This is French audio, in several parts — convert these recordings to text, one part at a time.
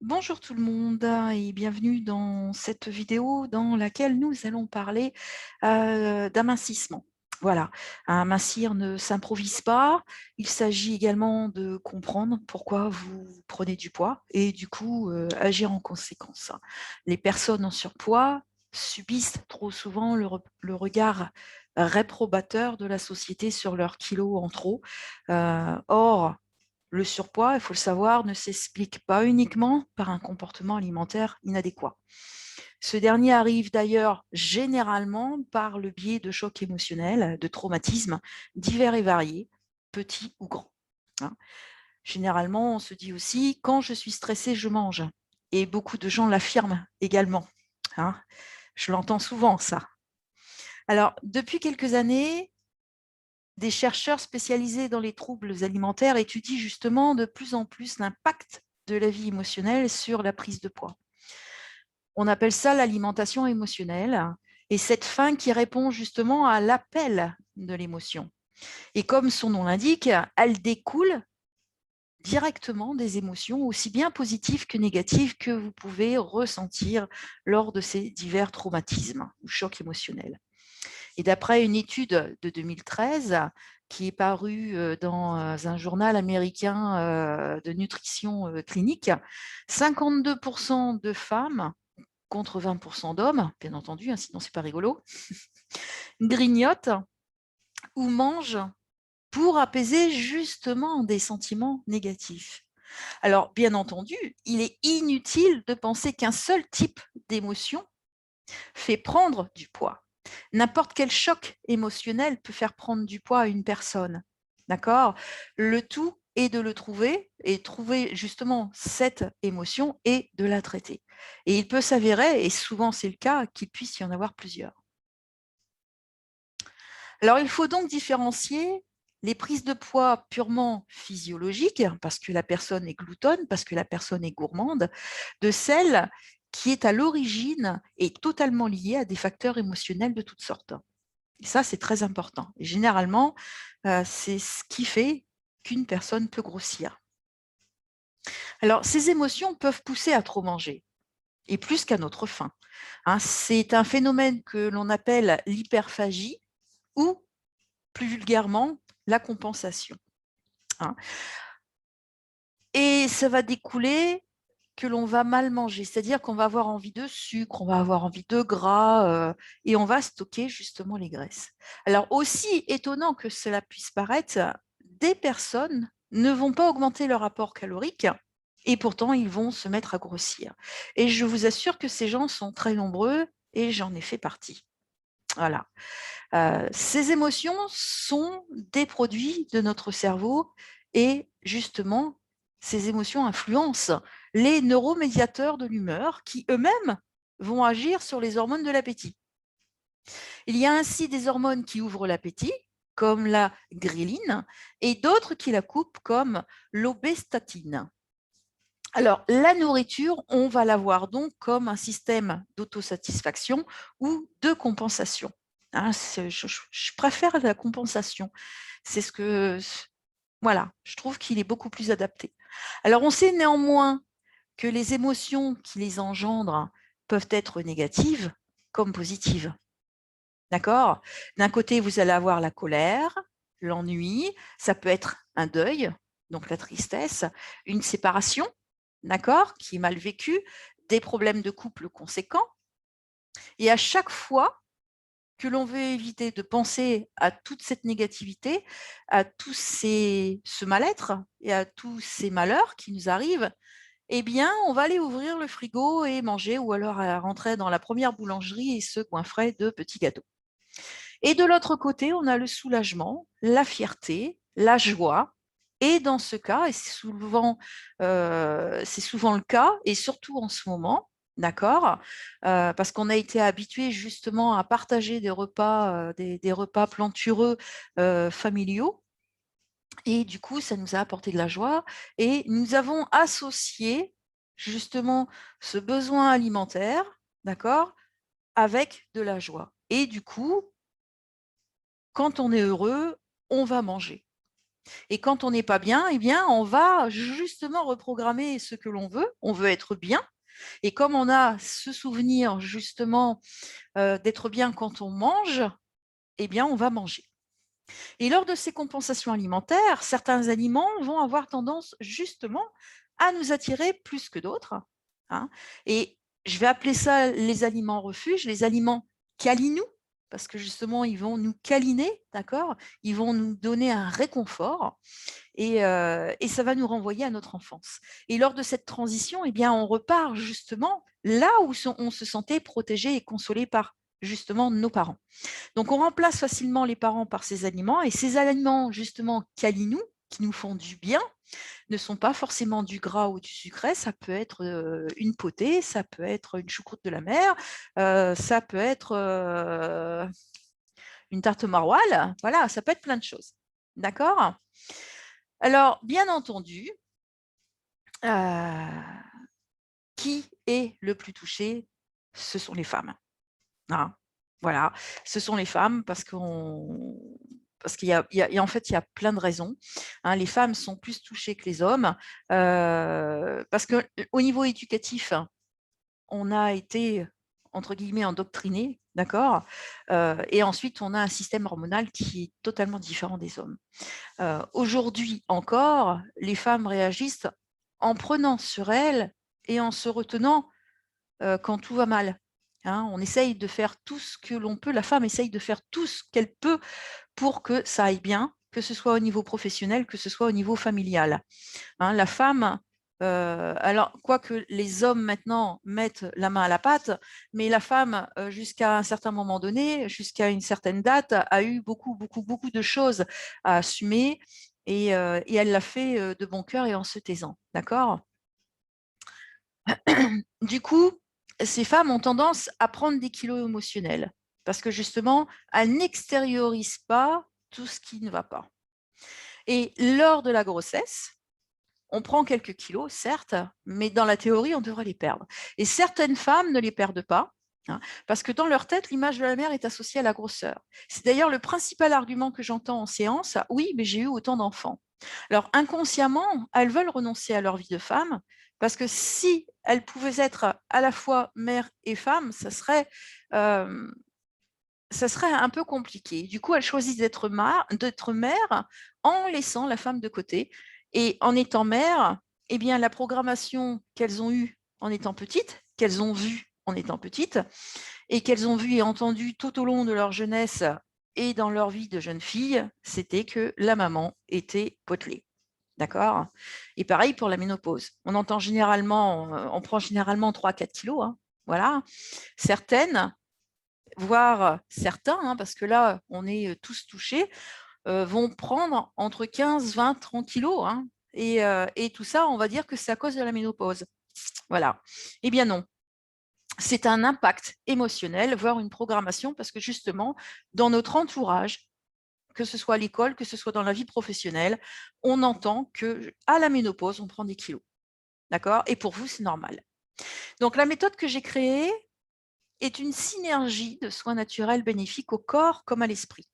Bonjour tout le monde et bienvenue dans cette vidéo dans laquelle nous allons parler d'amincissement. Voilà, amincir ne s'improvise pas. Il s'agit également de comprendre pourquoi vous prenez du poids et du coup agir en conséquence. Les personnes en surpoids subissent trop souvent le regard réprobateur de la société sur leurs kilos en trop. Or, le surpoids, il faut le savoir, ne s'explique pas uniquement par un comportement alimentaire inadéquat. Ce dernier arrive d'ailleurs généralement par le biais de chocs émotionnels, de traumatismes divers et variés, petits ou grands, hein. Généralement, on se dit aussi: «Quand je suis stressé, je mange», et beaucoup de gens l'affirment également, hein. Je l'entends souvent ça. Alors, depuis quelques années, des chercheurs spécialisés dans les troubles alimentaires étudient justement de plus en plus l'impact de la vie émotionnelle sur la prise de poids. On appelle ça l'alimentation émotionnelle, et cette fin qui répond justement à l'appel de l'émotion. Et comme son nom l'indique, elle découle directement des émotions aussi bien positives que négatives que vous pouvez ressentir lors de ces divers traumatismes ou chocs émotionnels. Et d'après une étude de 2013 qui est parue dans un journal américain de nutrition clinique, 52% de femmes contre 20% d'hommes, bien entendu, hein, sinon c'est pas rigolo, grignotent ou mangent pour apaiser justement des sentiments négatifs. Alors, bien entendu, il est inutile de penser qu'un seul type d'émotion fait prendre du poids. N'importe quel choc émotionnel peut faire prendre du poids à une personne. D'accord? Le tout est de le trouver et trouver justement cette émotion et de la traiter. Et il peut s'avérer, et souvent c'est le cas, qu'il puisse y en avoir plusieurs. Alors, il faut donc différencier les prises de poids purement physiologiques, parce que la personne est gloutonne, parce que la personne est gourmande, de celles qui est à l'origine et totalement liée à des facteurs émotionnels de toutes sortes. Et ça, c'est très important. Et généralement, c'est ce qui fait qu'une personne peut grossir. Alors, ces émotions peuvent pousser à trop manger, et plus qu'à notre faim, hein. C'est un phénomène que l'on appelle l'hyperphagie ou, plus vulgairement, la compensation, hein. Et ça va découler que l'on va mal manger, c'est-à-dire qu'on va avoir envie de sucre, on va avoir envie de gras, et on va stocker justement les graisses. Alors, aussi étonnant que cela puisse paraître, des personnes ne vont pas augmenter leur apport calorique et pourtant ils vont se mettre à grossir. Et je vous assure que ces gens sont très nombreux et j'en ai fait partie. Voilà. Ces émotions sont des produits de notre cerveau et justement, ces émotions influencent les neuromédiateurs de l'humeur qui eux-mêmes vont agir sur les hormones de l'appétit. Il y a ainsi des hormones qui ouvrent l'appétit, comme la ghréline, et d'autres qui la coupent, comme l'obestatine. Alors, la nourriture, on va la voir donc comme un système d'autosatisfaction ou de compensation, hein. Je préfère la compensation. C'est ce que, voilà, je trouve qu'il est beaucoup plus adapté. Alors, on sait néanmoins que les émotions qui les engendrent peuvent être négatives comme positives. D'accord? D'un côté, vous allez avoir la colère, l'ennui, ça peut être un deuil, donc la tristesse, une séparation, d'accord, qui est mal vécue, des problèmes de couple conséquents. Et à chaque fois que l'on veut éviter de penser à toute cette négativité, à ce mal-être et à tous ces malheurs qui nous arrivent, eh bien, on va aller ouvrir le frigo et manger, ou alors rentrer dans la première boulangerie et se goinfrer de petits gâteaux. Et de l'autre côté, on a le soulagement, la fierté, la joie. Et dans ce cas, et c'est souvent le cas, et surtout en ce moment, d'accord, parce qu'on a été habitué justement à partager des repas, des repas plantureux familiaux, et du coup, ça nous a apporté de la joie, et nous avons associé justement ce besoin alimentaire, d'accord, avec de la joie. Et du coup, quand on est heureux, on va manger. Et quand on n'est pas bien, eh bien, on va justement reprogrammer ce que l'on veut. On veut être bien. Et comme on a ce souvenir justement d'être bien quand on mange, eh bien, on va manger. Et lors de ces compensations alimentaires, certains aliments vont avoir tendance justement à nous attirer plus que d'autres, hein. Et je vais appeler ça les aliments refuges, les aliments câlinous, parce que justement, ils vont nous câliner, d'accord? Ils vont nous donner un réconfort et ça va nous renvoyer à notre enfance. Et lors de cette transition, eh bien, on repart justement là où on se sentait protégé et consolé par justement nos parents. Donc, on remplace facilement les parents par ces aliments et ces aliments justement câlinous qui nous font du bien ne sont pas forcément du gras ou du sucré, ça peut être une potée, ça peut être une choucroute de la mer, ça peut être une tarte au maroilles, voilà, ça peut être plein de choses. D'accord? Alors, bien entendu, qui est le plus touché? Ce sont les femmes. Hein, voilà, ce sont les femmes parce qu'il y a en fait, il y a plein de raisons, hein. Les femmes sont plus touchées que les hommes, parce qu'au niveau éducatif, on a été, entre guillemets, «endoctrinés», d'accord? Et ensuite, on a un système hormonal qui est totalement différent des hommes. Aujourd'hui encore, les femmes réagissent en prenant sur elles et en se retenant quand tout va mal, hein. On essaye de faire tout ce que l'on peut, la femme essaye de faire tout ce qu'elle peut pour que ça aille bien, que ce soit au niveau professionnel, que ce soit au niveau familial, hein. La femme, alors quoique les hommes maintenant mettent la main à la pâte, mais la femme, jusqu'à un certain moment donné, jusqu'à une certaine date, a eu beaucoup, beaucoup, beaucoup de choses à assumer et elle l'a fait, de bon cœur et en se taisant, d'accord? Du coup, ces femmes ont tendance à prendre des kilos émotionnels parce que justement, elles n'extériorisent pas tout ce qui ne va pas. Et lors de la grossesse, on prend quelques kilos, certes, mais dans la théorie, on devrait les perdre. Et certaines femmes ne les perdent pas, hein, parce que dans leur tête, l'image de la mère est associée à la grosseur. C'est d'ailleurs le principal argument que j'entends en séance. Oui, mais j'ai eu autant d'enfants. Alors inconsciemment, elles veulent renoncer à leur vie de femme, parce que si elles pouvaient être à la fois mère et femme, euh, ça serait un peu compliqué. Du coup, elles choisissent d'être mère en laissant la femme de côté. Et en étant mère, eh bien, la programmation qu'elles ont eue en étant petites, qu'elles ont vue en étant petites, et qu'elles ont vu et entendu tout au long de leur jeunesse et dans leur vie de jeune fille, c'était que la maman était potelée. D'accord? Et pareil pour la ménopause. On entend généralement, on prend généralement 3-4 kilos, hein, voilà. Certaines, voire certains, hein, parce que là, on est tous touchés, vont prendre entre 15, 20, 30 kilos, hein, et tout ça, on va dire que c'est à cause de la ménopause. Voilà. Eh bien non, c'est un impact émotionnel, voire une programmation, parce que justement, dans notre entourage, que ce soit à l'école, que ce soit dans la vie professionnelle, on entend qu'à la ménopause, on prend des kilos. D'accord? Et pour vous, c'est normal. Donc, la méthode que j'ai créée est une synergie de soins naturels bénéfiques au corps comme à l'esprit.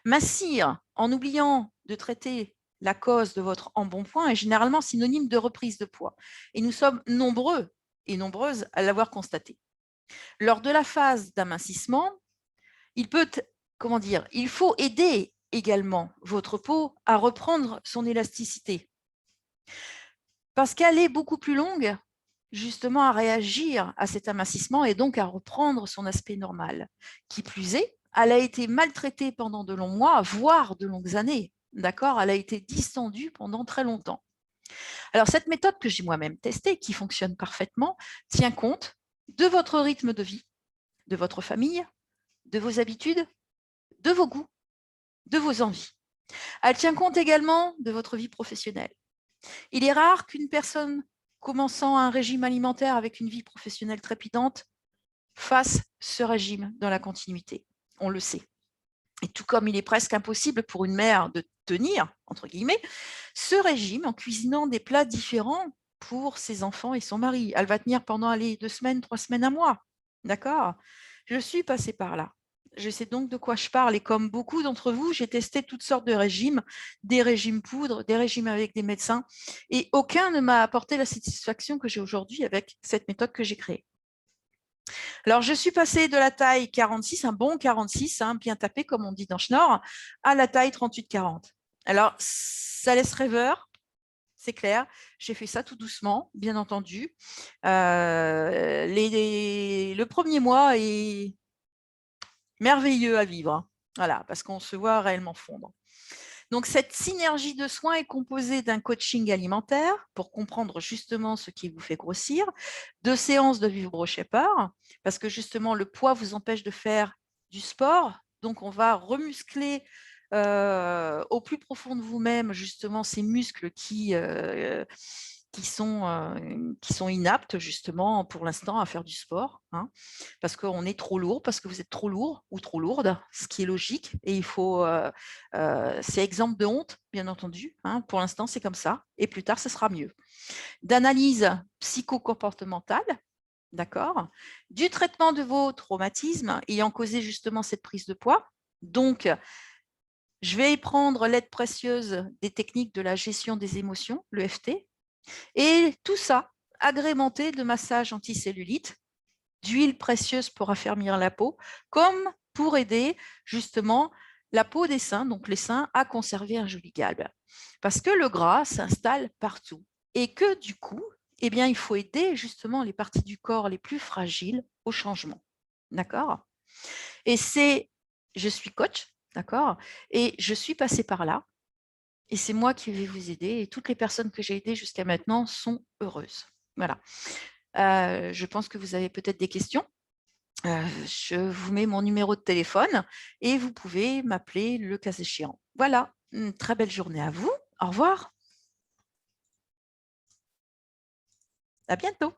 Mincir en oubliant de traiter la cause de votre embonpoint est généralement synonyme de reprise de poids. Et nous sommes nombreux et nombreuses à l'avoir constaté. Lors de la phase d'amincissement, il faut aider également votre peau à reprendre son élasticité. Parce qu'elle est beaucoup plus longue, justement, à réagir à cet amincissement et donc à reprendre son aspect normal. Qui plus est, elle a été maltraitée pendant de longs mois, voire de longues années. D'accord? Elle a été distendue pendant très longtemps. Alors, cette méthode que j'ai moi-même testée, qui fonctionne parfaitement, tient compte de votre rythme de vie, de votre famille, de vos habitudes, de vos goûts, de vos envies. Elle tient compte également de votre vie professionnelle. Il est rare qu'une personne commençant un régime alimentaire avec une vie professionnelle trépidante fasse ce régime dans la continuité. On le sait. Et tout comme il est presque impossible pour une mère de tenir, entre guillemets, ce régime en cuisinant des plats différents pour ses enfants et son mari. Elle va tenir pendant 2 semaines, 3 semaines, un mois. D'accord? Je suis passée par là. Je sais donc de quoi je parle et comme beaucoup d'entre vous, j'ai testé toutes sortes de régimes, des régimes poudres, des régimes avec des médecins et aucun ne m'a apporté la satisfaction que j'ai aujourd'hui avec cette méthode que j'ai créée. Alors, je suis passée de la taille 46, un bon 46, hein, bien tapé comme on dit dans Schnorr, à la taille 38-40. Alors, ça laisse rêveur, c'est clair. J'ai fait ça tout doucement, bien entendu. Le premier mois est merveilleux à vivre. Voilà, parce qu'on se voit réellement fondre. Donc, cette synergie de soins est composée d'un coaching alimentaire pour comprendre justement ce qui vous fait grossir, de séances de vibro-shaper, parce que justement, le poids vous empêche de faire du sport. Donc, on va remuscler au plus profond de vous-même justement ces muscles qui sont inaptes justement pour l'instant à faire du sport, hein, parce qu'on est trop lourd, parce que vous êtes trop lourd ou trop lourde, ce qui est logique, et il faut, c'est exemple de honte, bien entendu, hein, pour l'instant c'est comme ça, et plus tard ce sera mieux. D'analyse psycho-comportementale, d'accord, du traitement de vos traumatismes ayant causé justement cette prise de poids, donc je vais y prendre l'aide précieuse des techniques de la gestion des émotions, l'EFT, et tout ça agrémenté de massages anticellulite, d'huile précieuse pour affermir la peau, comme pour aider justement la peau des seins, donc les seins, à conserver un joli galbe. Parce que le gras s'installe partout et que du coup, eh bien, il faut aider justement les parties du corps les plus fragiles au changement. D'accord? Et je suis coach, d'accord? Et je suis passée par là. Et c'est moi qui vais vous aider. Et toutes les personnes que j'ai aidées jusqu'à maintenant sont heureuses. Voilà. Je pense que vous avez peut-être des questions. Je vous mets mon numéro de téléphone et vous pouvez m'appeler le cas échéant. Voilà, une très belle journée à vous. Au revoir. À bientôt.